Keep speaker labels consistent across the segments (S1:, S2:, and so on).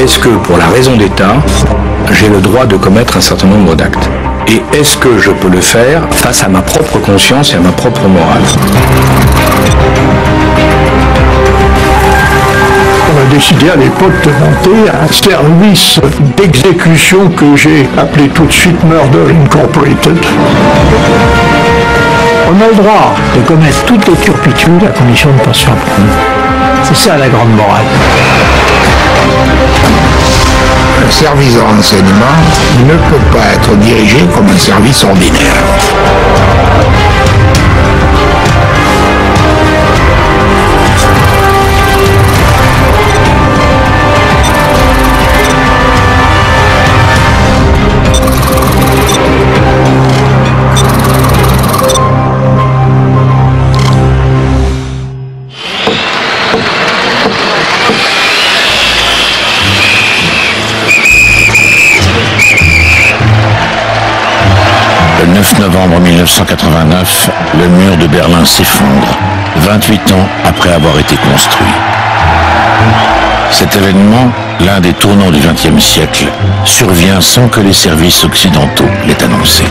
S1: est-ce que, pour la raison d'État, j'ai le droit de commettre un certain nombre d'actes? Et est-ce que je peux le faire face à ma propre conscience et à ma propre morale?
S2: On a décidé à l'époque de monter un service d'exécution que j'ai appelé tout de suite Murder Incorporated. On a le droit de commettre toutes les turpitudes à condition de ne pas se faire prendre. C'est ça la grande morale.
S3: Un service de renseignement ne peut pas être dirigé comme un service ordinaire.
S4: Le 9 novembre 1989, le mur de Berlin s'effondre, 28 ans après avoir été construit. Cet événement, l'un des tournants du XXe siècle, survient sans que les services occidentaux l'aient annoncé.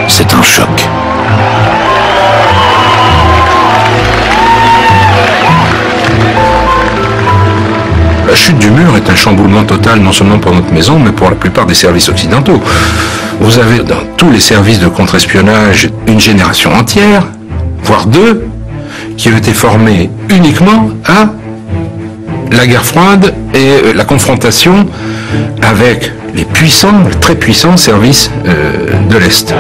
S4: C'est un choc.
S1: La chute du mur est un chamboulement total, non seulement pour notre maison, mais pour la plupart des services occidentaux. Vous avez dans tous les services de contre-espionnage une génération entière, voire deux, qui ont été formés uniquement à la guerre froide et la confrontation avec les puissants, très puissants services de l'Est.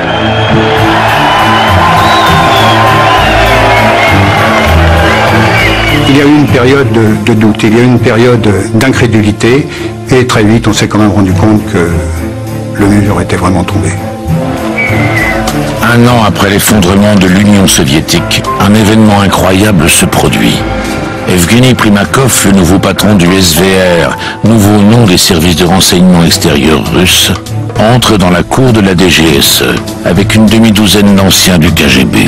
S5: Il y a eu une période de doute, il y a eu une période d'incrédulité, et très vite on s'est quand même rendu compte que le mur était vraiment tombé.
S4: Un an après l'effondrement de l'Union soviétique, un événement incroyable se produit. Evgeny Primakov, le nouveau patron du SVR, nouveau nom des services de renseignement extérieur russes, entre dans la cour de la DGSE avec une demi-douzaine d'anciens du KGB.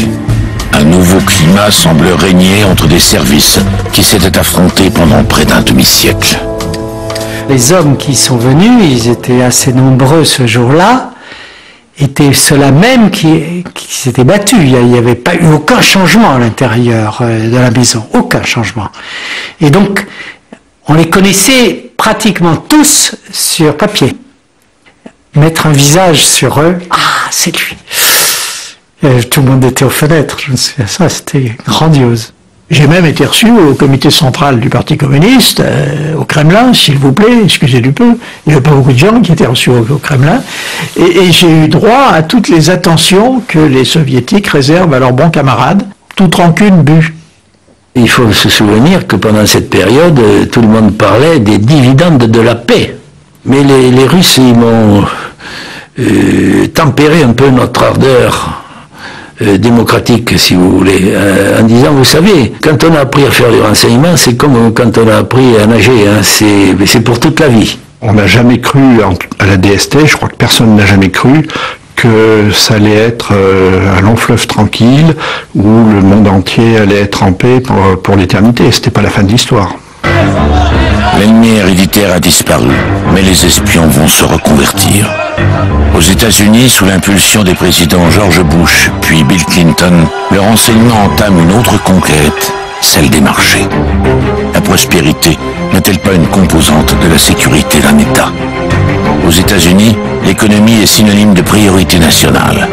S4: Un nouveau climat semble régner entre des services qui s'étaient affrontés pendant près d'un demi-siècle.
S6: Les hommes qui sont venus, ils étaient assez nombreux ce jour-là, étaient ceux-là même qui s'étaient battus. Il n'y avait pas eu aucun changement à l'intérieur de la maison, aucun changement. Et donc, on les connaissait pratiquement tous sur papier. Mettre un visage sur eux, ah, c'est lui. Et tout le monde était aux fenêtres, je me souviens, ça c'était grandiose.
S2: J'ai même été reçu au comité central du Parti communiste, au Kremlin, s'il vous plaît, excusez du peu. Il n'y avait pas beaucoup de gens qui étaient reçus au Kremlin. Et j'ai eu droit à toutes les attentions que les soviétiques réservent à leurs bons camarades, toute rancune bue.
S7: Il faut se souvenir que pendant cette période, tout le monde parlait des dividendes de la paix. Mais les Russes, ils m'ont tempéré un peu notre ardeur démocratique, si vous voulez, en disant, vous savez, quand on a appris à faire du renseignement, c'est comme quand on a appris à nager, hein, c'est pour toute la vie.
S5: On n'a jamais cru à la DST, je crois que personne n'a jamais cru que ça allait être un long fleuve tranquille où le monde entier allait être en paix pour l'éternité. C'était pas la fin de l'histoire.
S4: L'ennemi héréditaire a disparu, mais les espions vont se reconvertir. Aux États-Unis, sous l'impulsion des présidents George Bush puis Bill Clinton, le renseignement entame une autre conquête, celle des marchés. La prospérité n'est-elle pas une composante de la sécurité d'un État? Aux États-Unis, l'économie est synonyme de priorité nationale.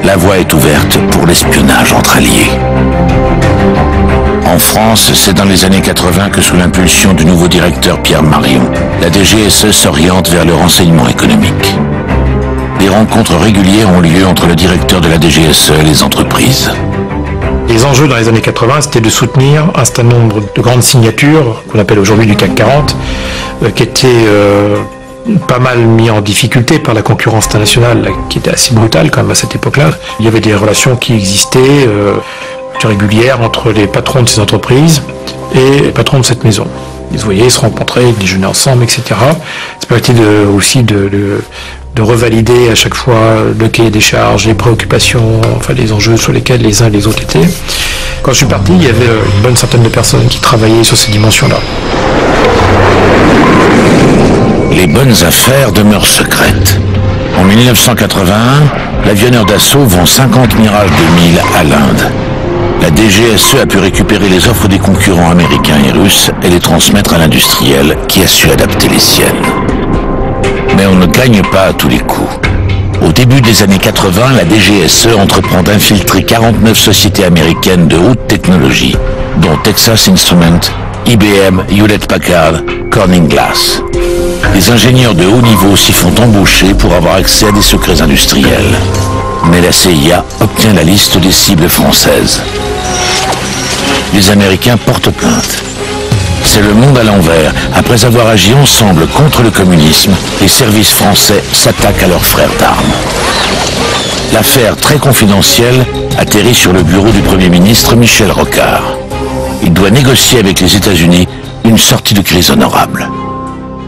S4: La voie est ouverte pour l'espionnage entre alliés. En France, c'est dans les années 80 que, sous l'impulsion du nouveau directeur Pierre Marion, la DGSE s'oriente vers le renseignement économique. Des rencontres régulières ont lieu entre le directeur de la DGSE et les entreprises.
S8: Les enjeux dans les années 80, c'était de soutenir un certain nombre de grandes signatures, qu'on appelle aujourd'hui du CAC 40, qui étaient pas mal mis en difficulté par la concurrence internationale, qui était assez brutale quand même à cette époque-là. Il y avait des relations qui existaient régulières entre les patrons de ces entreprises et les patrons de cette maison. Ils se voyaient, ils se rencontraient, ils déjeunaient ensemble, etc. Ça permettait aussi de revalider à chaque fois le cahier des charges, les préoccupations, enfin les enjeux sur lesquels les uns et les autres étaient. Quand je suis parti, il y avait une bonne centaine de personnes qui travaillaient sur ces dimensions-là.
S4: Les bonnes affaires demeurent secrètes. En 1981, l'avionneur d'assaut vend 50 Mirage 2000 à l'Inde. La DGSE a pu récupérer les offres des concurrents américains et russes et les transmettre à l'industriel qui a su adapter les siennes. Mais on ne gagne pas à tous les coups. Au début des années 80, la DGSE entreprend d'infiltrer 49 sociétés américaines de haute technologie, dont Texas Instruments, IBM, Hewlett-Packard, Corning Glass. Les ingénieurs de haut niveau s'y font embaucher pour avoir accès à des secrets industriels. Mais la CIA obtient la liste des cibles françaises. Les Américains portent plainte. C'est le monde à l'envers. Après avoir agi ensemble contre le communisme, les services français s'attaquent à leurs frères d'armes. L'affaire très confidentielle atterrit sur le bureau du Premier ministre Michel Rocard. Il doit négocier avec les États-Unis une sortie de crise honorable.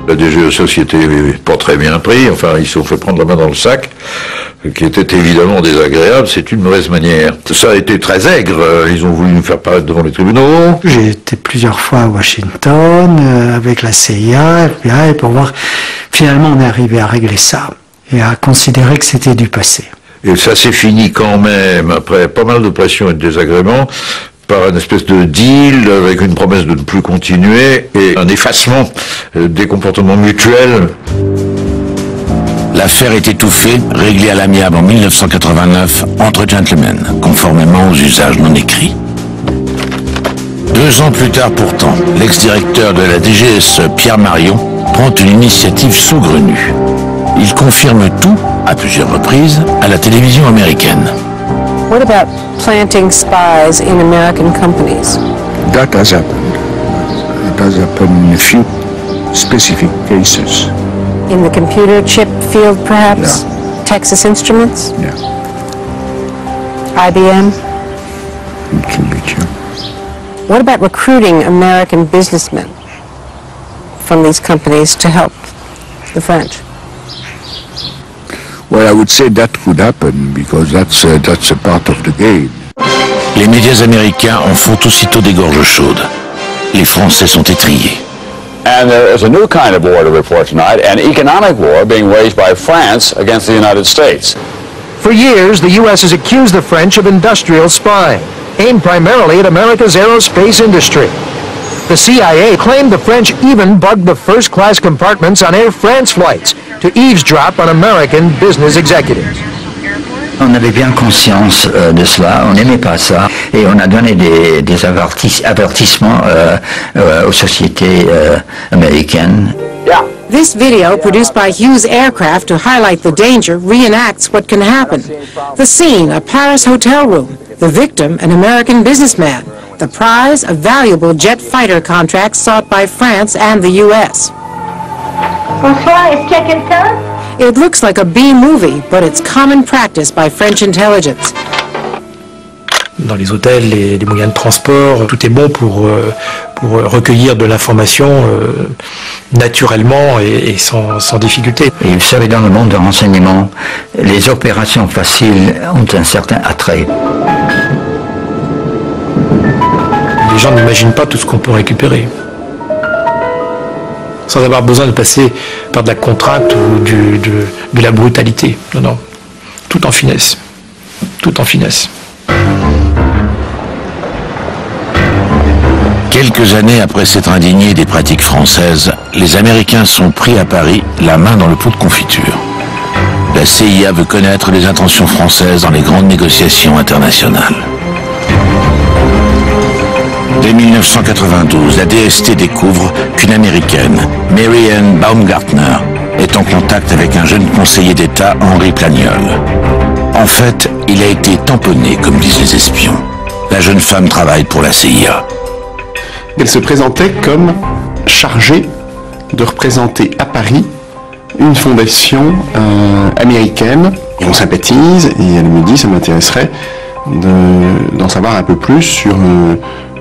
S9: La DGSE s'y était pas très bien pris, enfin ils se sont fait prendre la main dans le sac, qui était évidemment désagréable, c'est une mauvaise manière. Ça a été très aigre, ils ont voulu nous faire paraître devant les tribunaux.
S6: J'ai été plusieurs fois à Washington avec la CIA, FBI, pour voir, finalement on est arrivé à régler ça et à considérer que c'était du passé.
S9: Et ça s'est fini quand même, après pas mal de pression et de désagréments, par une espèce de deal avec une promesse de ne plus continuer et un effacement des comportements mutuels.
S4: L'affaire est étouffée, réglée à l'amiable en 1989 entre gentlemen, conformément aux usages non écrits. 2 ans plus tard pourtant, l'ex-directeur de la DGSE, Pierre Marion, prend une initiative saugrenue. Il confirme tout, à plusieurs reprises, à la télévision américaine.
S10: What about planting spies in American companies?
S3: That has happened. It has happened in a few specific cases.
S10: In the computer chip field, perhaps?
S3: Yeah.
S10: Texas Instruments?
S3: Yeah.
S10: IBM?
S3: It can be true.
S10: What about recruiting American businessmen from these companies to help the French?
S3: Well, I would say that could happen because that's a part of the game.
S4: Les médias américains en font aussitôt des gorges chaudes. Les Français sont étriés.
S11: And there is a new kind of war to report tonight, an economic war being waged by France against the United States.
S12: For years, the U.S. has accused the French of industrial spying, aimed primarily at America's aerospace industry. The CIA claimed the French even bugged the first-class compartments on Air France flights to eavesdrop on American business executives.
S13: On avait bien conscience de cela, on n'aimait pas ça, et on a donné des avertissements aux sociétés américaines.
S10: This video, produced by Hughes Aircraft to highlight the danger, reenacts what can happen. The scene, a Paris hotel room. The victim, an American businessman. The prize, a valuable jet fighter contract sought by France and the U.S.
S14: Bonsoir, est-ce qu'il y a quelqu'un?
S10: It looks like a B-movie, but it's common practice by French intelligence.
S8: Dans les hôtels, les moyens de transport, tout est bon pour recueillir de l'information naturellement et sans difficulté.
S13: Et vous savez, dans le monde de renseignement, les opérations faciles ont un certain attrait.
S8: Les gens n'imaginent pas tout ce qu'on peut récupérer. Sans avoir besoin de passer par de la contrainte ou de la brutalité. Non, non. Tout en finesse. Tout en finesse.
S4: Quelques années après s'être indignés des pratiques françaises, les Américains sont pris à Paris, la main dans le pot de confiture. La CIA veut connaître les intentions françaises dans les grandes négociations internationales. Dès 1992, la DST découvre qu'une Américaine, Mary Ann Baumgartner, est en contact avec un jeune conseiller d'État, Henri Plagnol. En fait, il a été tamponné, comme disent les espions. La jeune femme travaille pour la CIA.
S15: Elle se présentait comme chargée de représenter à Paris une fondation américaine. Et on sympathise, et elle me dit, ça m'intéresserait d'en savoir un peu plus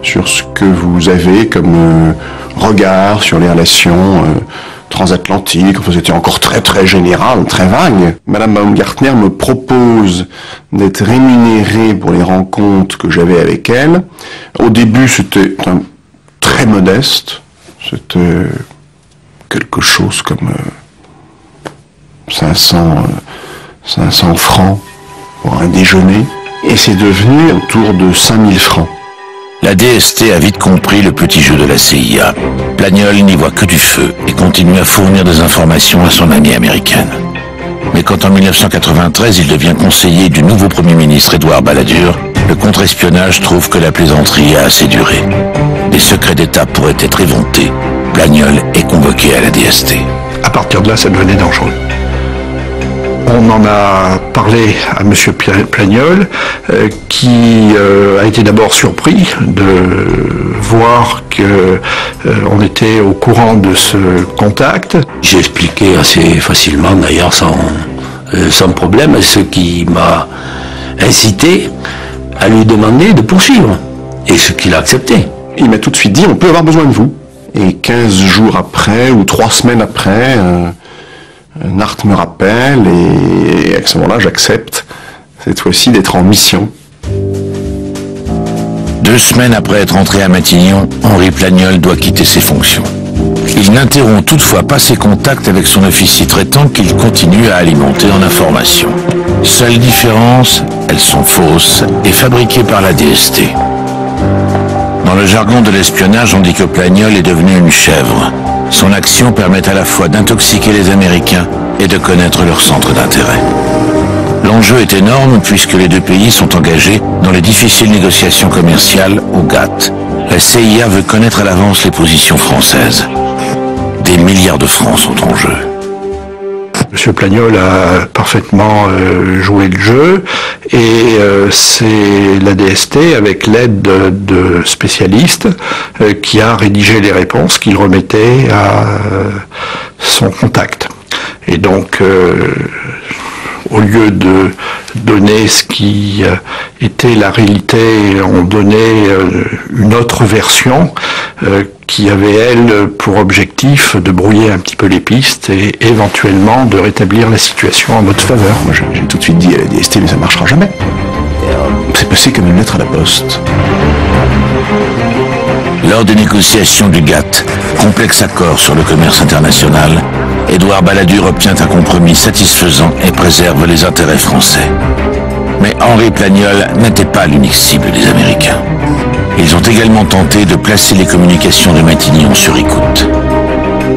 S15: sur ce que vous avez comme regard sur les relations transatlantiques. Enfin, c'était encore très général, très vague. Madame Baumgartner me propose d'être rémunérée pour les rencontres que j'avais avec elle. Au début, c'était très modeste. C'était quelque chose comme 500 francs pour un déjeuner. Et c'est devenu autour de 5000 francs.
S4: La DST a vite compris le petit jeu de la CIA. Plagnol n'y voit que du feu et continue à fournir des informations à son amie américaine. Mais quand en 1993 il devient conseiller du nouveau Premier ministre Édouard Balladur, le contre-espionnage trouve que la plaisanterie a assez duré. Des secrets d'État pourraient être éventés. Plagnol est convoqué à la DST.
S5: À partir de là, ça devenait dangereux. On en a parlé à M. Plagnol, qui a été d'abord surpris de voir qu'on était au courant de ce contact.
S7: J'ai expliqué assez facilement, d'ailleurs sans problème, ce qui m'a incité à lui demander de poursuivre, et ce qu'il a accepté.
S15: Il m'a tout de suite dit, on peut avoir besoin de vous. Et 15 jours après, ou 3 semaines après, Nart me rappelle, et à ce moment-là, j'accepte, cette fois-ci, d'être en mission.
S4: 2 semaines après être entré à Matignon, Henri Plagnol doit quitter ses fonctions. Il n'interrompt toutefois pas ses contacts avec son officier traitant qu'il continue à alimenter en informations. Seule différence, elles sont fausses et fabriquées par la DST. Dans le jargon de l'espionnage, on dit que Plagnol est devenu une chèvre. Son action permet à la fois d'intoxiquer les Américains et de connaître leur centre d'intérêt. L'enjeu est énorme puisque les 2 pays sont engagés dans les difficiles négociations commerciales au GATT. La CIA veut connaître à l'avance les positions françaises. Des milliards de francs sont en jeu.
S5: M. Plagnol a parfaitement joué le jeu et c'est la DST, avec l'aide de spécialistes, qui a rédigé les réponses qu'il remettait à son contact. Et donc, au lieu de donner ce qui était la réalité, on donnait une autre version qui avait, elle, pour objectif de brouiller un petit peu les pistes et éventuellement de rétablir la situation en notre faveur.
S15: Moi, j'ai tout de suite dit à la DST, mais ça ne marchera jamais. C'est passé comme une lettre à la poste.
S4: Lors des négociations du GATT, complexe accord sur le commerce international, Édouard Balladur obtient un compromis satisfaisant et préserve les intérêts français. Mais Henri Plagnol n'était pas l'unique cible des Américains. Ils ont également tenté de placer les communications de Matignon sur écoute.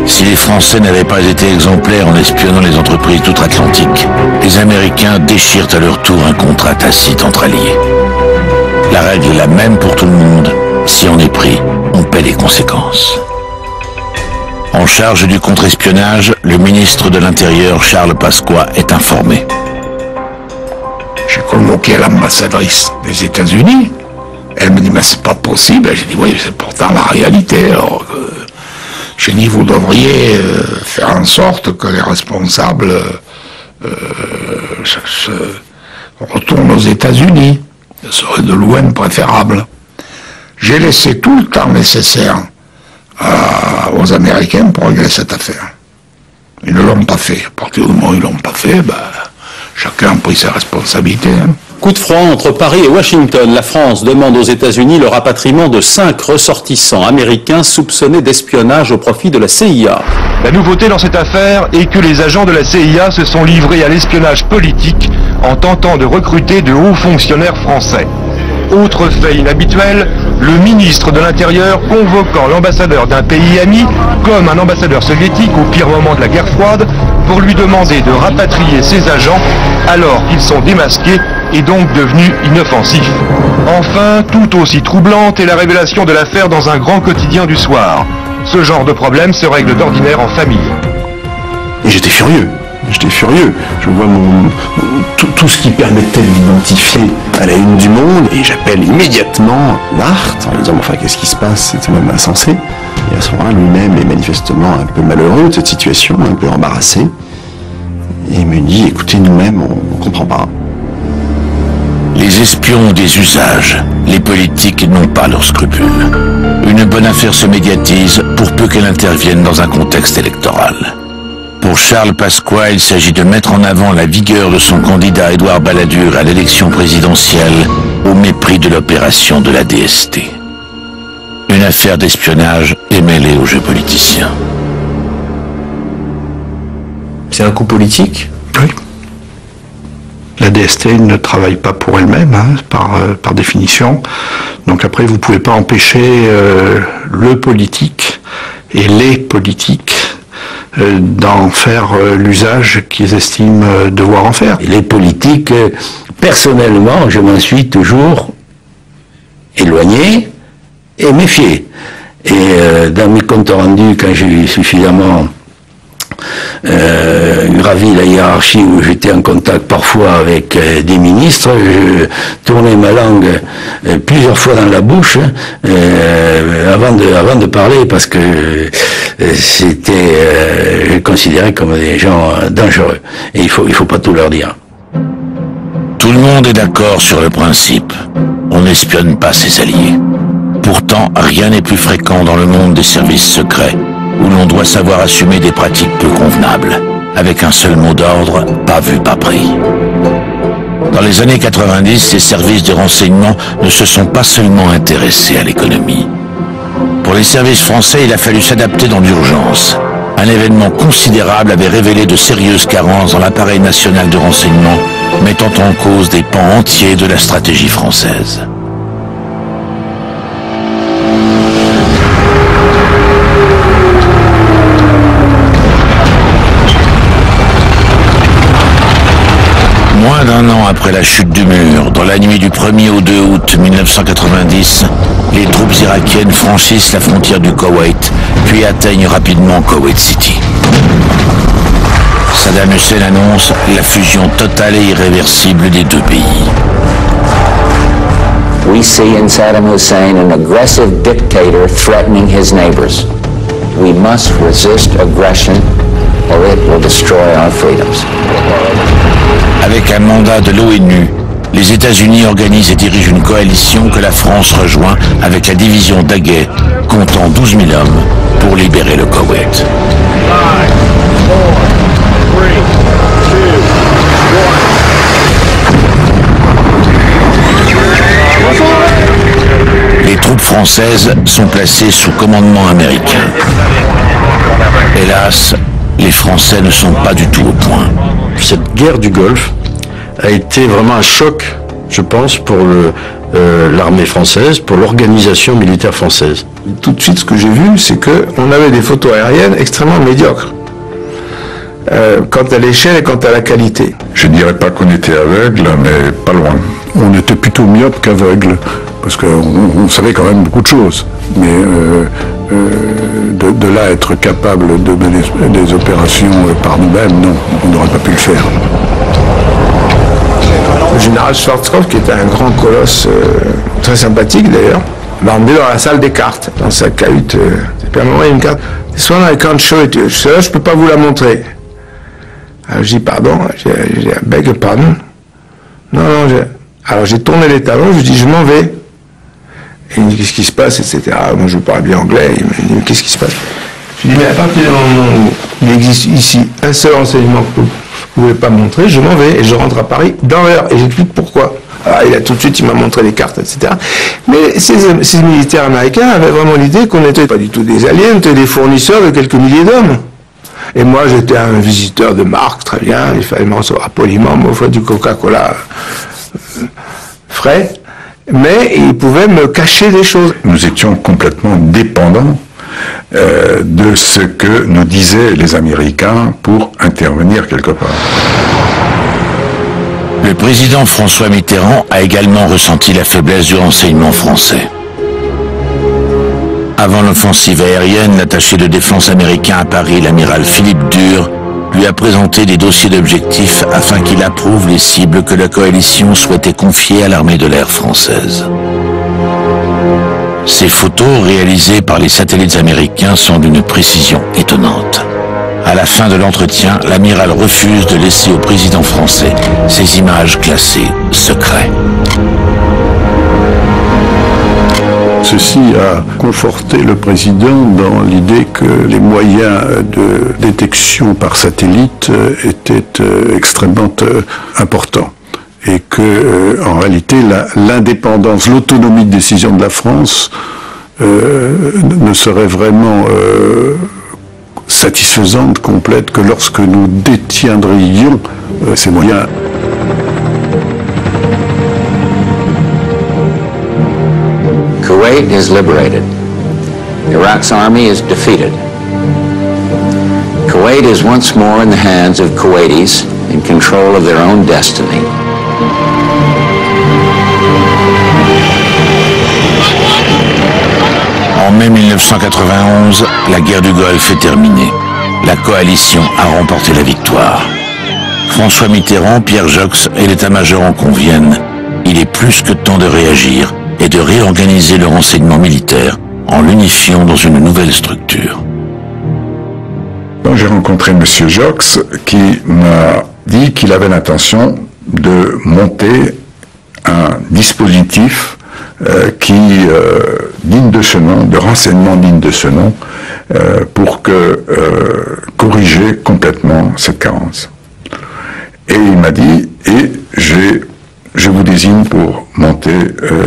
S4: Si les Français n'avaient pas été exemplaires en espionnant les entreprises d'outre-Atlantique, les Américains déchirent à leur tour un contrat tacite entre alliés. La règle est la même pour tout le monde. Si on est pris, on paie les conséquences. En charge du contre-espionnage, le ministre de l'Intérieur, Charles Pasqua, est informé.
S3: J'ai convoqué l'ambassadrice des États-Unis. Elle me dit, mais c'est pas possible. J'ai dit, oui, c'est pourtant la réalité. Alors, j'ai dit, vous devriez faire en sorte que les responsables retournent aux États-Unis. Ce serait de loin préférable. J'ai laissé tout le temps nécessaire aux Américains pour régler cette affaire. Ils ne l'ont pas fait. À partir du moment où ils ne l'ont pas fait, chacun a pris ses responsabilités.
S16: Coup de froid entre Paris et Washington. La France demande aux États-Unis le rapatriement de 5 ressortissants américains soupçonnés d'espionnage au profit de la CIA.
S17: La nouveauté dans cette affaire est que les agents de la CIA se sont livrés à l'espionnage politique en tentant de recruter de hauts fonctionnaires français. Autre fait inhabituel, le ministre de l'Intérieur convoquant l'ambassadeur d'un pays ami, comme un ambassadeur soviétique au pire moment de la guerre froide, pour lui demander de rapatrier ses agents alors qu'ils sont démasqués et donc devenus inoffensifs. Enfin, tout aussi troublante est la révélation de l'affaire dans un grand quotidien du soir. Ce genre de problème se règle d'ordinaire en famille.
S15: Et j'étais furieux. Je vois tout ce qui permettait de l'identifier à la une du Monde, et j'appelle immédiatement Nart en lui disant, enfin, qu'est-ce qui se passe, c'est même insensé. Et à ce moment-là, lui-même est manifestement un peu malheureux de cette situation, un peu embarrassé. Et il me dit, écoutez, nous-mêmes, on ne comprend pas.
S4: Les espions ont des usages, les politiques n'ont pas leurs scrupules. Une bonne affaire se médiatise pour peu qu'elle intervienne dans un contexte électoral. Pour Charles Pasqua, il s'agit de mettre en avant la vigueur de son candidat Édouard Balladur à l'élection présidentielle au mépris de l'opération de la DST. une affaire d'espionnage est mêlée au jeu politicien.
S18: C'est un coup politique?
S5: Oui. La DST ne travaille pas pour elle-même, hein, par définition. Donc après, vous ne pouvez pas empêcher le politique et les politiques d'en faire l'usage qu'ils estiment devoir en faire.
S7: Les politiques, personnellement, je m'en suis toujours éloigné et méfié. Et dans mes comptes rendus, quand j'ai eu suffisamment gravi la hiérarchie, où j'étais en contact parfois avec des ministres, je tournais ma langue plusieurs fois dans la bouche avant de parler, parce que je considérais comme des gens dangereux. Et il faut pas tout leur dire.
S4: Tout le monde est d'accord sur le principe. On n'espionne pas ses alliés. Pourtant, rien n'est plus fréquent dans le monde des services secrets, où l'on doit savoir assumer des pratiques peu convenables, avec un seul mot d'ordre, pas vu, pas pris. Dans les années 90, ces services de renseignement ne se sont pas seulement intéressés à l'économie. Pour les services français, il a fallu s'adapter dans l'urgence. Un événement considérable avait révélé de sérieuses carences dans l'appareil national de renseignement, mettant en cause des pans entiers de la stratégie française. Moins d'un an après la chute du mur, dans la nuit du 1er au 2 août 1990, les troupes irakiennes franchissent la frontière du Koweït, puis atteignent rapidement Koweït City. Saddam Hussein annonce la fusion totale et irréversible des deux pays.
S19: We see in Saddam Hussein an aggressive dictator threatening his neighbors. We must resist aggression or it will destroy our freedoms.
S4: Avec un mandat de l'ONU, les États-Unis organisent et dirigent une coalition que la France rejoint avec la division Daguet, comptant 12 000 hommes, pour libérer le Koweït. Les troupes françaises sont placées sous commandement américain. Hélas, les Français ne sont pas du tout au point.
S5: Cette guerre du Golfe a été vraiment un choc, je pense, pour l'armée française, pour l'organisation militaire française.
S3: Tout de suite, ce que j'ai vu, c'est qu'on avait des photos aériennes extrêmement médiocres. Quant à l'échelle et quant à la qualité.
S9: Je ne dirais pas qu'on était aveugle, mais pas loin.
S5: On était plutôt myope qu'aveugle, parce qu'on savait quand même beaucoup de choses. Mais de là à être capable de mener des opérations par nous-mêmes, non, on n'aurait pas pu le faire.
S3: Le général Schwarzkopf, qui était un grand colosse, très sympathique d'ailleurs, m'a emmené dans la salle des cartes, dans sa cahute. Puis à un moment, il y a une carte. This one I can't show it to you. Celle-là, je ne peux pas vous la montrer. Alors je dis pardon, j'ai beg your pardon. Non, alors j'ai tourné les talons, je dis je m'en vais. Et il me dit qu'est-ce qui se passe, etc. Moi je parle bien anglais, il me dit qu'est-ce qui se passe. Je lui dis mais à partir du moment où il existe ici un seul renseignement que vous ne pouvez pas montrer, je m'en vais et je rentre à Paris dans l'heure et j'explique pourquoi. Alors il a tout de suite, il m'a montré les cartes, etc. Mais ces militaires américains avaient vraiment l'idée qu'on n'était pas du tout des alliés, on était des fournisseurs de quelques milliers d'hommes. Et moi, j'étais un visiteur de marque, très bien, il fallait me recevoir poliment, m'offrir du Coca-Cola frais, mais ils pouvaient me cacher des choses.
S9: Nous étions complètement dépendants de ce que nous disaient les Américains pour intervenir quelque part.
S4: Le président François Mitterrand a également ressenti la faiblesse du renseignement français. Avant l'offensive aérienne, l'attaché de défense américain à Paris, l'amiral Philippe Dure, lui a présenté des dossiers d'objectifs afin qu'il approuve les cibles que la coalition souhaitait confier à l'armée de l'air française. Ces photos réalisées par les satellites américains sont d'une précision étonnante. À la fin de l'entretien, l'amiral refuse de laisser au président français ces images classées secret.
S5: Ceci a conforté le président dans l'idée que les moyens de détection par satellite étaient extrêmement importants et que, en réalité, l'indépendance, l'autonomie de décision de la France ne serait vraiment satisfaisante, complète, que lorsque nous détiendrions ces moyens.
S19: Kuwait is liberated. Iraq's army is defeated. Kuwait is once more in the hands of Kuwaitis in control of their own destiny.
S4: En mai 1991, la guerre du Golfe est terminée. La coalition a remporté la victoire. François Mitterrand, Pierre Joxe et l'état-major en conviennent. Il est plus que temps de réagir et de réorganiser le renseignement militaire en l'unifiant dans une nouvelle structure.
S3: J'ai rencontré M. Joxe qui m'a dit qu'il avait l'intention de monter un dispositif digne de ce nom, de renseignement digne de ce nom, pour corriger complètement cette carence. Et il m'a dit, et je vous désigne pour monter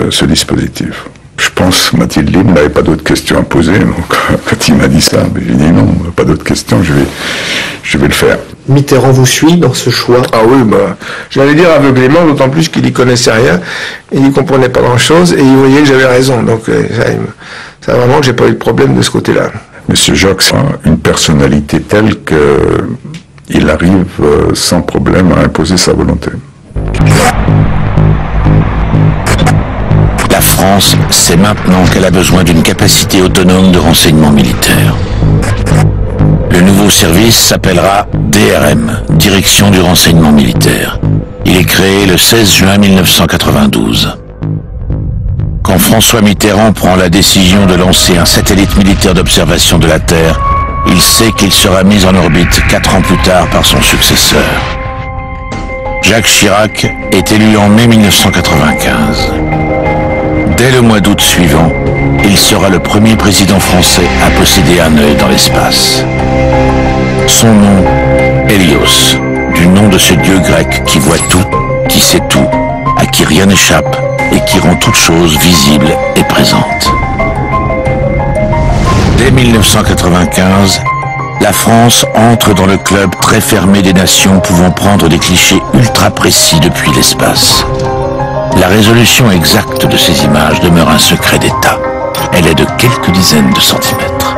S3: ce dispositif. Je pense que Mathilde Lim n'avait pas d'autres questions à poser, donc quand il m'a dit ça, j'ai dit non, pas d'autres questions, je vais le faire.
S15: Mitterrand vous suit dans ce choix?
S20: Ah oui, j'allais dire aveuglément, d'autant plus qu'il n'y connaissait rien, il n'y comprenait pas grand-chose, et il voyait que j'avais raison, donc ça vraiment que j'ai pas eu de problème de ce côté-là.
S3: Monsieur Joxe a une personnalité telle qu'il arrive sans problème à imposer sa volonté.
S4: La France sait maintenant qu'elle a besoin d'une capacité autonome de renseignement militaire. Le nouveau service s'appellera DRM, Direction du renseignement militaire. Il est créé le 16 juin 1992. Quand François Mitterrand prend la décision de lancer un satellite militaire d'observation de la Terre, il sait qu'il sera mis en orbite 4 ans plus tard par son successeur. Jacques Chirac est élu en mai 1995. Dès le mois d'août suivant, il sera le premier président français à posséder un œil dans l'espace. Son nom, Hélios, du nom de ce dieu grec qui voit tout, qui sait tout, à qui rien n'échappe et qui rend toute chose visible et présente. Dès 1995, la France entre dans le club très fermé des nations pouvant prendre des clichés ultra précis depuis l'espace. La résolution exacte de ces images demeure un secret d'État. Elle est de quelques dizaines de centimètres.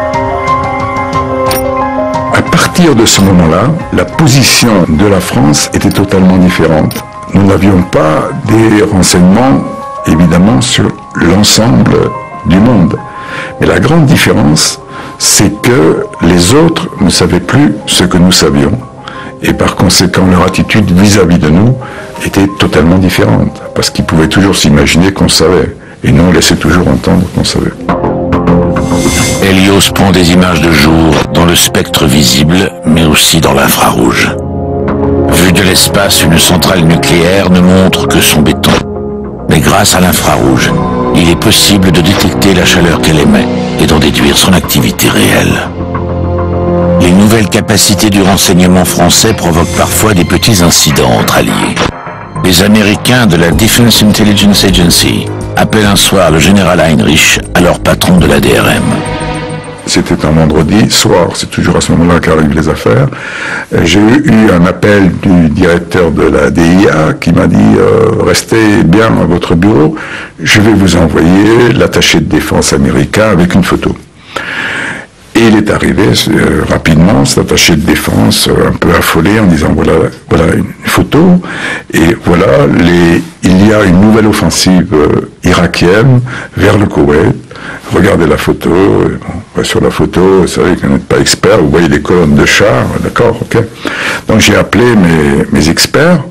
S3: À partir de ce moment-là, la position de la France était totalement différente. Nous n'avions pas des renseignements, évidemment, sur l'ensemble du monde. Mais la grande différence, c'est que les autres ne savaient plus ce que nous savions. Et par conséquent, leur attitude vis-à-vis de nous était totalement différente. Parce qu'ils pouvaient toujours s'imaginer qu'on savait. Et nous, on laissait toujours entendre qu'on savait.
S4: Hélios prend des images de jour dans le spectre visible, mais aussi dans l'infrarouge. Vue de l'espace, une centrale nucléaire ne montre que son béton. Mais grâce à l'infrarouge, il est possible de détecter la chaleur qu'elle émet et d'en déduire son activité réelle. Les nouvelles capacités du renseignement français provoquent parfois des petits incidents entre alliés. Les Américains de la Defense Intelligence Agency appellent un soir le général Heinrich, alors patron de la DRM.
S3: C'était un vendredi soir, c'est toujours à ce moment-là qu'arrivent les affaires. J'ai eu un appel du directeur de la DIA qui m'a dit « Restez bien à votre bureau, je vais vous envoyer l'attaché de défense américain avec une photo ». Et il est arrivé rapidement, cet attaché de défense, un peu affolé, en disant voilà une photo, et voilà, il y a une nouvelle offensive irakienne vers le Koweït. Regardez la photo, sur la photo, c'est vrai que vous n'êtes pas expert, vous voyez des colonnes de chars, d'accord, ok. Donc j'ai appelé mes experts.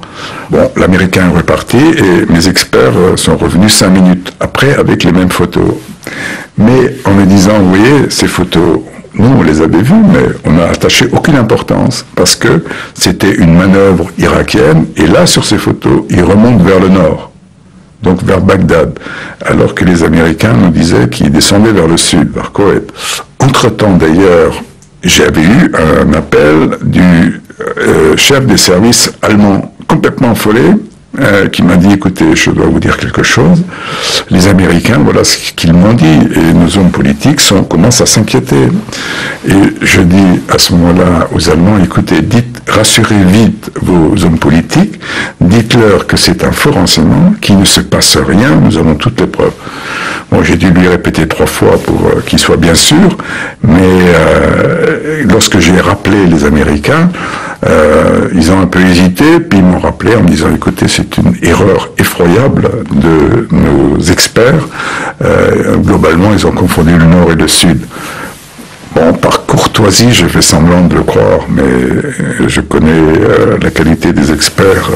S3: Bon, l'Américain est reparti et mes experts sont revenus 5 minutes après avec les mêmes photos. Mais en me disant, vous voyez, ces photos, nous on les avait vues, mais on n'a attaché aucune importance parce que c'était une manœuvre irakienne et là sur ces photos, ils remontent vers le nord, donc vers Bagdad, alors que les Américains nous disaient qu'ils descendaient vers le sud, vers Koweït. Entre-temps d'ailleurs, j'avais eu un appel du chef des services allemands complètement affolé qui m'a dit, écoutez, je dois vous dire quelque chose. Les Américains, voilà ce qu'ils m'ont dit, et nos hommes politiques commencent à s'inquiéter. Et je dis à ce moment-là aux Allemands, écoutez, rassurez vite vos hommes politiques, dites-leur que c'est un faux renseignement, qu'il ne se passe rien, nous avons toutes les preuves. Bon, j'ai dû lui répéter 3 fois pour qu'il soit bien sûr, mais lorsque j'ai rappelé les Américains, ils ont un peu hésité, puis ils m'ont rappelé en me disant, écoutez, c'est une erreur effroyable de nos experts. Globalement, ils ont confondu le Nord et le Sud. Bon, par courtoisie, j'ai fait semblant de le croire, mais je connais la qualité des experts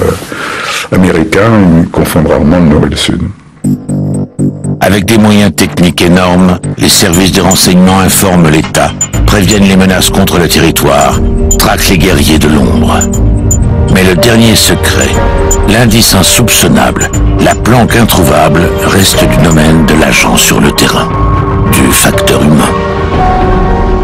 S3: américains, ils confondent rarement le Nord et le Sud.
S4: Avec des moyens techniques énormes, les services de renseignement informent l'État, préviennent les menaces contre le territoire, traquent les guerriers de l'ombre. Mais le dernier secret, l'indice insoupçonnable, la planque introuvable, reste du domaine de l'agent sur le terrain, du facteur humain.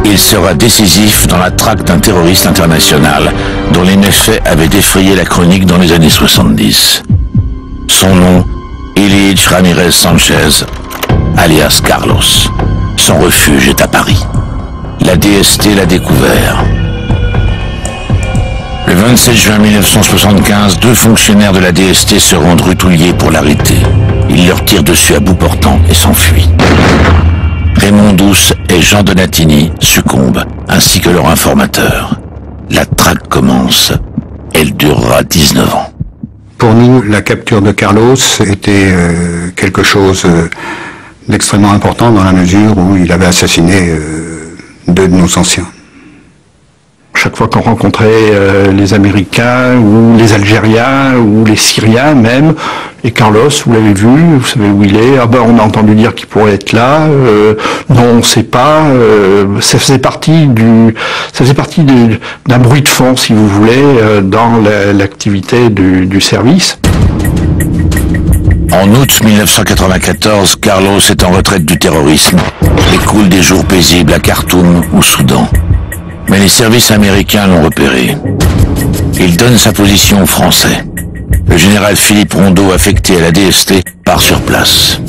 S4: Il sera décisif dans la traque d'un terroriste international dont les méfaits avaient défrayé la chronique dans les années 70. Son nom, Ilich Ramirez Sanchez, alias Carlos. Son refuge est à Paris. La DST l'a découvert. Le 27 juin 1975, 2 fonctionnaires de la DST se rendent rue Toulier pour l'arrêter. Ils leur tirent dessus à bout portant et s'enfuient. Raymond Douce et Jean Donatini succombent, ainsi que leur informateur. La traque commence. Elle durera 19 ans.
S21: Pour nous, la capture de Carlos était quelque chose d'extrêmement important dans la mesure où il avait assassiné 2 de nos anciens.
S5: Chaque fois qu'on rencontrait les Américains ou les Algériens ou les Syriens même, et Carlos, vous l'avez vu, vous savez où il est, ah ben on a entendu dire qu'il pourrait être là, non on ne sait pas, ça faisait partie d'un bruit de fond si vous voulez dans l'activité du service.
S4: En août 1994, Carlos est en retraite du terrorisme et coule des jours paisibles à Khartoum ou Soudan. Mais les services américains l'ont repéré. Il donne sa position aux Français. Le général Philippe Rondeau, affecté à la DST, part sur place.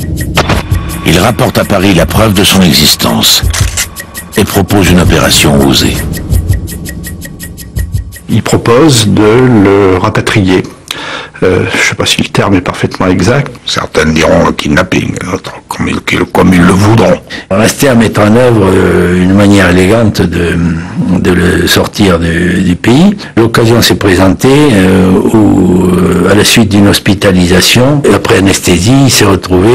S4: Il rapporte à Paris la preuve de son existence et propose une opération osée.
S5: Il propose de le rapatrier. Je ne sais pas si le terme est parfaitement exact.
S3: Certains diront le kidnapping, comme ils le voudront.
S7: Rester à mettre en œuvre une manière élégante de le sortir du pays. L'occasion s'est présentée à la suite d'une hospitalisation. Et après anesthésie, il s'est retrouvé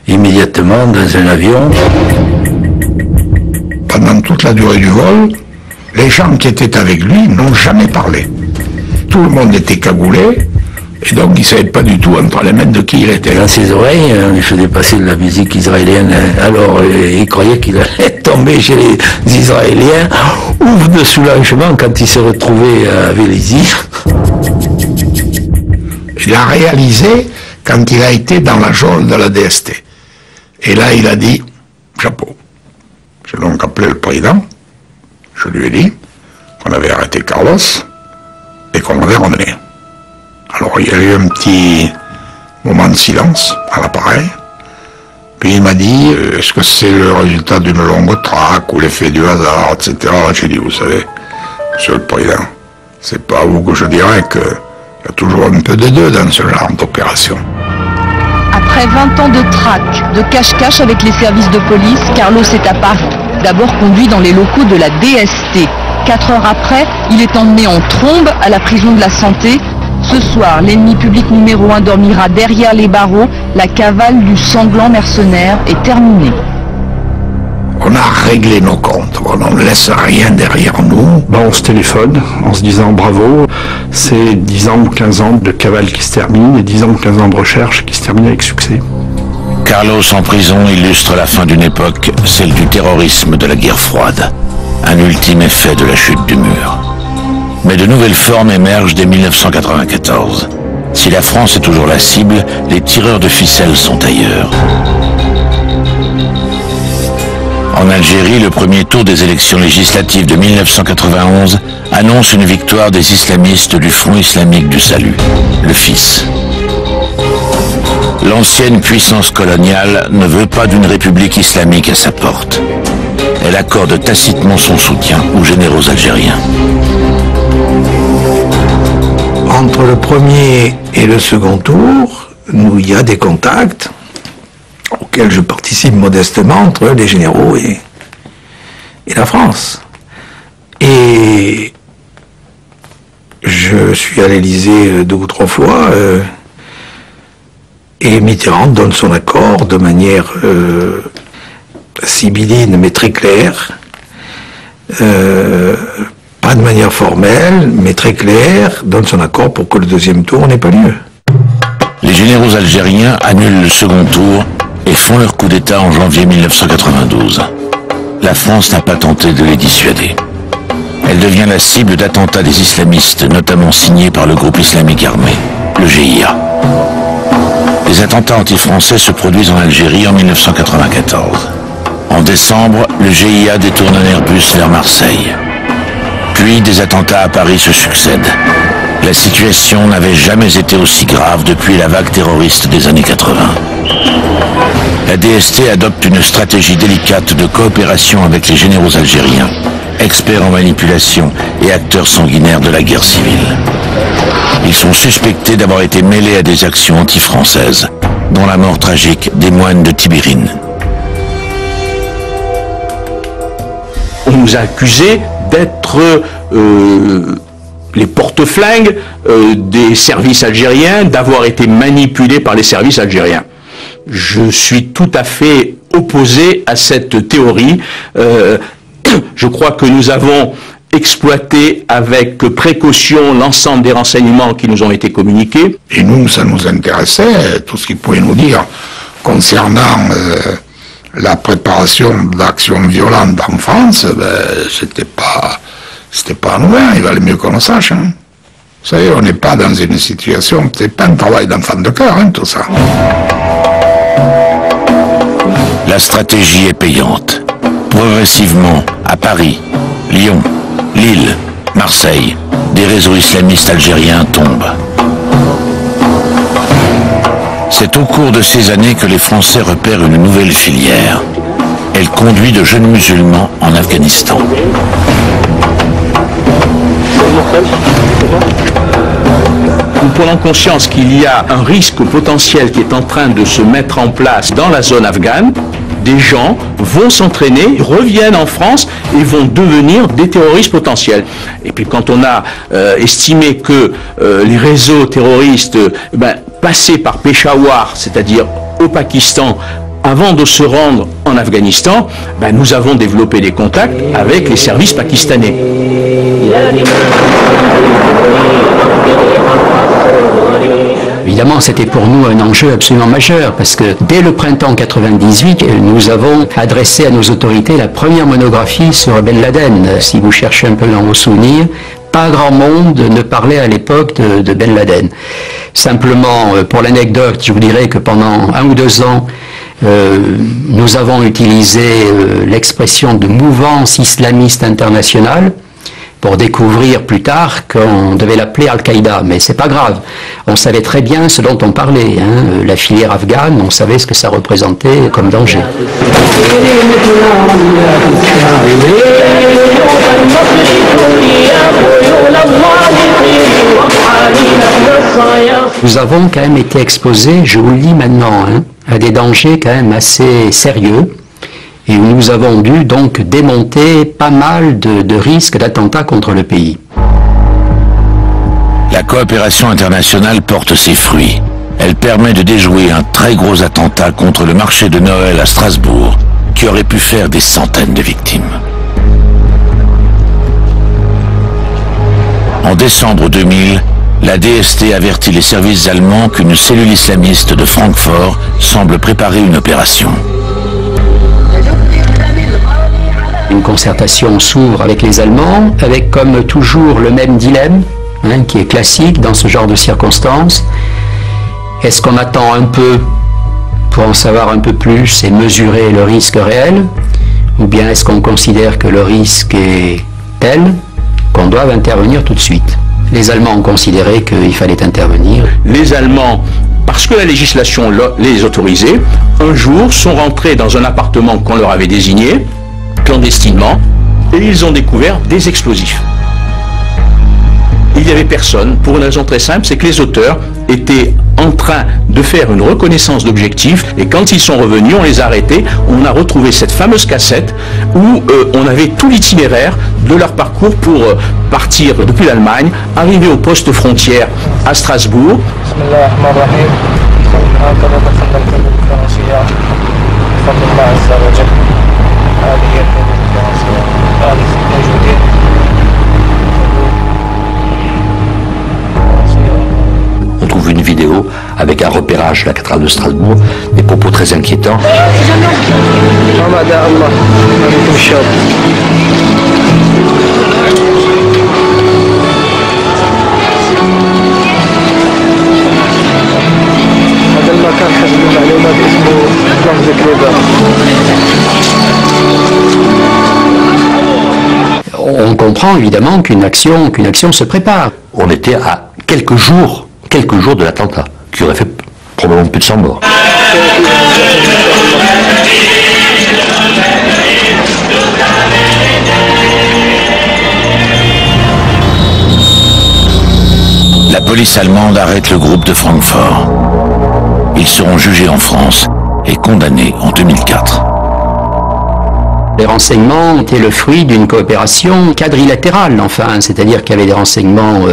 S7: immédiatement dans un avion.
S3: Pendant toute la durée du vol, les gens qui étaient avec lui n'ont jamais parlé. Tout le monde était cagoulé. Et donc, il ne savait pas du tout entre les mains de qui il était.
S7: Dans ses oreilles, il faisait passer de la musique israélienne. Alors, il croyait qu'il allait tomber chez les Israéliens. Ouf de soulagement quand il s'est retrouvé à Vélizy.
S3: Il a réalisé quand il a été dans la geôle de la DST. Et là, il a dit, chapeau. J'ai donc appelé le président. Je lui ai dit qu'on avait arrêté Carlos et qu'on l'avait ramené. Alors il y a eu un petit moment de silence à l'appareil, puis il m'a dit, est-ce que c'est le résultat d'une longue traque ou l'effet du hasard, etc. J'ai dit, vous savez, monsieur le président, c'est pas à vous que je dirais qu'il y a toujours un peu de deux dans ce genre d'opération.
S22: Après 20 ans de traque, de cache-cache avec les services de police, Carlos est à Paris. D'abord conduit dans les locaux de la DST. 4 heures après, il est emmené en trombe à la prison de la Santé. Ce soir, l'ennemi public numéro 1 dormira derrière les barreaux. La cavale du sanglant mercenaire est terminée.
S3: On a réglé nos comptes, on ne laisse rien derrière nous.
S5: On se téléphone en se disant bravo. C'est 10 ans ou 15 ans de cavale qui se termine et 10 ans ou 15 ans de recherche qui se terminent avec succès.
S4: Carlos en prison illustre la fin d'une époque, celle du terrorisme de la guerre froide. Un ultime effet de la chute du mur. Mais de nouvelles formes émergent dès 1994. Si la France est toujours la cible, les tireurs de ficelles sont ailleurs. En Algérie, le premier tour des élections législatives de 1991 annonce une victoire des islamistes du Front islamique du salut, le FIS. L'ancienne puissance coloniale ne veut pas d'une république islamique à sa porte. Elle accorde tacitement son soutien aux généraux algériens.
S1: Entre le premier et le second tour, il y a des contacts auxquels je participe modestement entre les généraux et la France. Et je suis à l'Élysée 2 ou 3 fois et Mitterrand donne son accord de manière sibylline mais très claire, pas de manière formelle mais très claire, donne son accord pour que le deuxième tour n'ait pas lieu.
S4: Les généraux algériens annulent le second tour et font leur coup d'État en janvier 1992. La France n'a pas tenté de les dissuader. Elle devient la cible d'attentats des islamistes, notamment signés par le groupe islamique armé, le GIA. Les attentats anti-français se produisent en Algérie en 1994. En décembre, le GIA détourne un Airbus vers Marseille. Puis des attentats à Paris se succèdent. La situation n'avait jamais été aussi grave depuis la vague terroriste des années 80. La DST adopte une stratégie délicate de coopération avec les généraux algériens, experts en manipulation et acteurs sanguinaires de la guerre civile. Ils sont suspectés d'avoir été mêlés à des actions anti-françaises, dont la mort tragique des moines de Tibérine.
S2: On nous a accusés d'être les porte-flingues des services algériens, d'avoir été manipulés par les services algériens. Je suis tout à fait opposé à cette théorie. Je crois que nous avons exploité avec précaution l'ensemble des renseignements qui nous ont été communiqués.
S3: Et nous, ça nous intéressait, tout ce qu'ils pouvaient nous dire concernant la préparation d'actions violentes en France, c'était pas nouveau, il valait mieux qu'on le sache. Hein. Vous savez, on n'est pas dans une situation, c'est pas un travail d'enfant de cœur, hein, tout ça.
S4: La stratégie est payante. Progressivement, à Paris, Lyon, Lille, Marseille, des réseaux islamistes algériens tombent. C'est au cours de ces années que les Français repèrent une nouvelle filière. Elle conduit de jeunes musulmans en Afghanistan.
S2: Nous prenons conscience qu'il y a un risque potentiel qui est en train de se mettre en place dans la zone afghane. Des gens vont s'entraîner, reviennent en France et vont devenir des terroristes potentiels. Et puis quand on a estimé que les réseaux terroristes passaient par Peshawar, c'est-à-dire au Pakistan, avant de se rendre en Afghanistan, nous avons développé des contacts avec les services pakistanais.
S23: Évidemment, c'était pour nous un enjeu absolument majeur, parce que dès le printemps 98, nous avons adressé à nos autorités la première monographie sur Ben Laden. Si vous cherchez un peu dans vos souvenirs, pas grand monde ne parlait à l'époque de Ben Laden. Simplement, pour l'anecdote, je vous dirais que pendant 1 ou 2 ans, nous avons utilisé l'expression de mouvance islamiste internationale pour découvrir plus tard qu'on devait l'appeler Al-Qaïda, mais c'est pas grave. On savait très bien ce dont on parlait, hein. La filière afghane, on savait ce que ça représentait comme danger. Nous avons quand même été exposés, je vous le dis maintenant, hein, à des dangers quand même assez sérieux. Et où nous avons dû donc démonter pas mal de risques d'attentats contre le pays.
S4: La coopération internationale porte ses fruits. Elle permet de déjouer un très gros attentat contre le marché de Noël à Strasbourg, qui aurait pu faire des centaines de victimes. En décembre 2000, la DST avertit les services allemands qu'une cellule islamiste de Francfort semble préparer une opération.
S23: Une concertation s'ouvre avec les Allemands, avec comme toujours le même dilemme, hein, qui est classique dans ce genre de circonstances. Est-ce qu'on attend un peu pour en savoir un peu plus et mesurer le risque réel, Ou bien est-ce qu'on considère que le risque est tel qu'on doit intervenir tout de suite? Les Allemands ont considéré qu'il fallait intervenir.
S2: Les Allemands, parce que la législation les autorisait, un jour sont rentrés dans un appartement qu'on leur avait désigné, clandestinement, et ils ont découvert des explosifs. Il n'y avait personne, pour une raison très simple, c'est que les auteurs étaient en train de faire une reconnaissance d'objectifs, et quand ils sont revenus, on les a arrêtés, on a retrouvé cette fameuse cassette où on avait tout l'itinéraire de leur parcours pour partir depuis l'Allemagne, arriver au poste frontière à Strasbourg.
S6: On trouve une vidéo avec un repérage de la cathédrale de Strasbourg, des propos très inquiétants.
S23: On comprend évidemment qu'une action se prépare.
S6: On était à quelques jours de l'attentat, qui aurait fait probablement plus de 100 morts.
S4: La police allemande arrête le groupe de Francfort. Ils seront jugés en France et condamnés en 2004.
S23: Les renseignements étaient le fruit d'une coopération quadrilatérale, enfin, c'est-à-dire qu'il y avait des renseignements